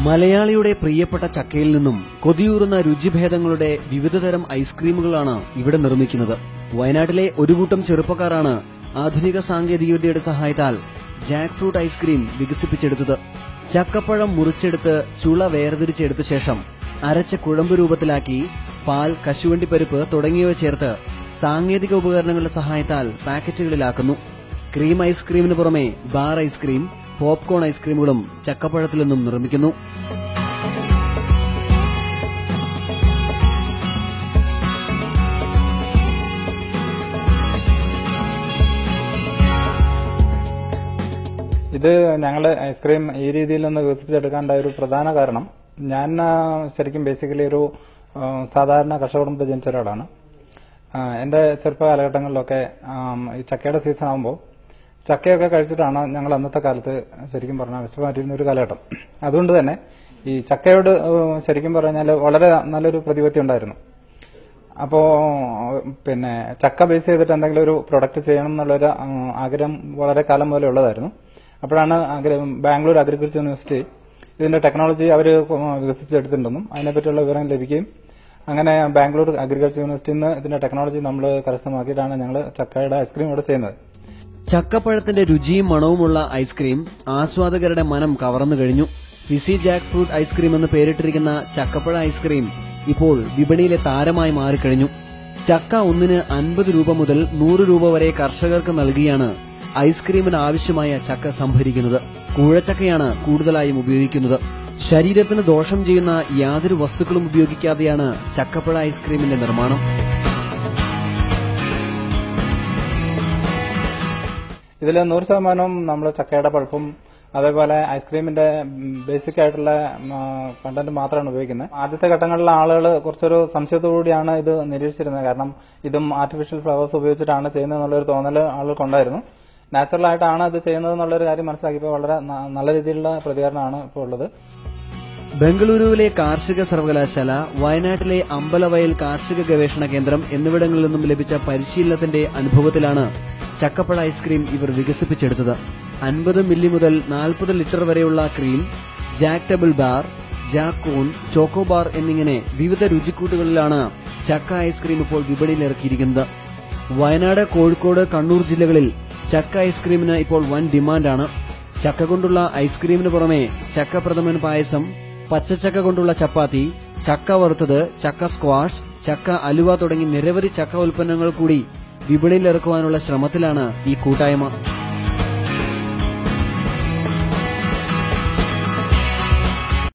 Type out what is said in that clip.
മലയാളിയുടെ പ്രിയപ്പെട്ട ചക്കയിൽ നിന്നും കൊതിയൂറുന്ന രുചിഭേദങ്ങളുടെ വിവിധതരം ഐസ്ക്രീമുകളാണ് ഇവിടെ നിർമ്മിക്കുന്നത്. വയനാട്ടിലെ ഒരു കൂട്ടം ചെറുപ്പക്കാരാണ് ആധുനിക സാങ്കേതികവിദ്യയുടെ സഹായത്താൽ ജാക്ക് ഫ്രൂട്ട് ഐസ്ക്രീം വികസിപ്പിച്ചെടുത്തത്. ചക്കപ്പഴം മുറിച്ചെടുത്ത് ചുള വേർതിരിച്ചെടുത്ത ശേഷം അരച്ച കുഴമ്പ് രൂപത്തിലാക്കി പാൽ, കശുവണ്ടിപ്പരിപ്പ് തുടങ്ങിയവ ചേർത്ത് സാങ്കേതിക ഉപകരണങ്ങളുടെ സഹായത്താൽ പാക്കറ്റുകളിലാക്കുന്നു. ക്രീം ഐസ്ക്രീമിന് പുറമെ ബാർ ഐസ്ക്രീം, പോപ്കോൺ ഐസ്ക്രീമുകളും ചക്കപ്പഴത്തിൽ നിന്നും നിർമ്മിക്കുന്നു. ഇത് ഞങ്ങൾ ഐസ്ക്രീം ഈ രീതിയിലൊന്ന് വികസിപ്പിച്ചെടുക്കാനുള്ള ഒരു പ്രധാന കാരണം, ഞാൻ ശരിക്കും ബേസിക്കലി ഒരു സാധാരണ കർഷക കുടുംബത്തിൽ ജനിച്ച ഒരാളാണ്. എൻ്റെ ചെറുപ്പ കാലഘട്ടങ്ങളിലൊക്കെ ഈ ചക്കയുടെ സീസൺ ആകുമ്പോൾ ചക്കയൊക്കെ കഴിച്ചിട്ടാണ് ഞങ്ങൾ അന്നത്തെ കാലത്ത് ശരിക്കും പറഞ്ഞാൽ വിശ്വമാറ്റിയിരുന്ന ഒരു കാലഘട്ടം. അതുകൊണ്ട് തന്നെ ഈ ചക്കയോട് ശരിക്കും പറഞ്ഞാൽ വളരെ നല്ലൊരു പ്രതിപത്തി ഉണ്ടായിരുന്നു. അപ്പോൾ പിന്നെ ചക്ക ബേസ് ചെയ്തിട്ട് എന്തെങ്കിലും ഒരു പ്രൊഡക്റ്റ് ചെയ്യണം എന്നുള്ളൊരു ആഗ്രഹം വളരെ കാലം മുതലേ ഉള്ളതായിരുന്നു. അപ്പോഴാണ് ബാംഗ്ലൂർ അഗ്രികൾച്ചർ യൂണിവേഴ്സിറ്റി ഇതിന്റെ ടെക്നോളജി അവർ വികസിപ്പിച്ചെടുത്തിട്ടുണ്ടെന്നും അതിനെപ്പറ്റിയുള്ള വിവരം ലഭിക്കുകയും അങ്ങനെ ബാംഗ്ലൂർ അഗ്രികൾച്ചർ യൂണിവേഴ്സിറ്റിയിൽ നിന്ന് ഇതിന്റെ ടെക്നോളജി നമ്മൾ കരസ്ഥമാക്കിയിട്ടാണ് ഞങ്ങൾ ചക്കയുടെ ഐസ്ക്രീം ഇവിടെ ചെയ്യുന്നത്. ചക്കപ്പഴത്തിന്റെ രുചിയും മണവുമുള്ള ഐസ്ക്രീം ആസ്വാദകരുടെ മനം കവർന്നു കഴിഞ്ഞു. ഫിസി ജാക്ക് ഫ്രൂട്ട് ഐസ്ക്രീം എന്ന് പേരിട്ടിരിക്കുന്ന ചക്കപ്പഴ ഐസ്ക്രീം ഇപ്പോൾ വിപണിയിലെ താരമായി മാറിക്കഴിഞ്ഞു. ചക്ക ഒന്നിന് 50 രൂപ മുതൽ 100 രൂപ വരെ കർഷകർക്ക് നൽകിയാണ് ഐസ്ക്രീമിന് ആവശ്യമായ ചക്ക സംഭരിക്കുന്നത്. കൂഴച്ചക്കയാണ് കൂടുതലായും ഉപയോഗിക്കുന്നത്. ശരീരത്തിന് ദോഷം ചെയ്യുന്ന യാതൊരു വസ്തുക്കളും ഉപയോഗിക്കാതെയാണ് ചക്കപ്പഴ ഐസ്ക്രീമിന്റെ നിർമ്മാണം. ഇതിൽ 100% നമ്മൾ ചക്കയുടെ പൾപ്പും അതേപോലെ ഐസ്ക്രീമിന്റെ ബേസിക് ആയിട്ടുള്ള കണ്ടന്റ് മാത്രമാണ് ഉപയോഗിക്കുന്നത്. ആദ്യത്തെ ഘട്ടങ്ങളിലെ ആളുകൾ കുറച്ചൊരു സംശയത്തോടുകൂടിയാണ് ഇത് നിരീക്ഷിച്ചിരുന്നത്. കാരണം ഇതും ആർട്ടിഫിഷ്യൽ ഫ്ലവേഴ്സ് ഉപയോഗിച്ചിട്ടാണ് ചെയ്യുന്നത് എന്നുള്ളൊരു തോന്നൽ ആളുകൾക്കുണ്ടായിരുന്നു. നാച്ചുറൽ ആയിട്ടാണ് ഇത് ചെയ്യുന്നത് എന്നുള്ളൊരു കാര്യം മനസ്സിലാക്കിയപ്പോൾ വളരെ നല്ല രീതിയിലുള്ള പ്രതികരണമാണ് ഇപ്പോൾ ഉള്ളത്. ബംഗളൂരുവിലെ കാർഷിക സർവകലാശാല, വയനാട്ടിലെ അമ്പലവയൽ കാർഷിക ഗവേഷണ കേന്ദ്രം എന്നിവിടങ്ങളിൽ നിന്നും ലഭിച്ച പരിശീലനത്തിന്റെ അനുഭവത്തിലാണ് ചക്കപ്പഴ ഐസ്ക്രീം ഇവർ വികസിപ്പിച്ചെടുത്തത്. 50 മില്ലി മുതൽ 40 ലിറ്റർ വരെയുള്ള ക്രീം, ജാക്ക് ടബിൾ bar, jack cone, choco bar എന്നിങ്ങനെ വിവിധ രുചിക്കൂട്ടുകളിലാണ് ചക്ക ഐസ്ക്രീം ഇപ്പോൾ വിപണിയിൽ ഇറക്കിയിരിക്കുന്നത്. വയനാട്, കോഴിക്കോട്, കണ്ണൂർ ജില്ലകളിൽ ചക്ക ഐസ്ക്രീമിന് ഇപ്പോൾ വൻ ഡിമാൻഡാണ്. ചക്ക കൊണ്ടുള്ള ഐസ്ക്രീമിന് പുറമെ ചക്ക പ്രഥമൻ പായസം, പച്ചച്ചക്ക കൊണ്ടുള്ള ചപ്പാത്തി, ചക്ക വറുത്തത്, ചക്ക സ്ക്വാഷ്, ചക്ക അലുവ തുടങ്ങി നിരവധി ചക്ക ഉൽപ്പന്നങ്ങൾ കൂടി വിപണിയിൽ ഇറക്കുവാനുള്ള ശ്രമത്തിലാണ് ഈ കൂട്ടായ്മ.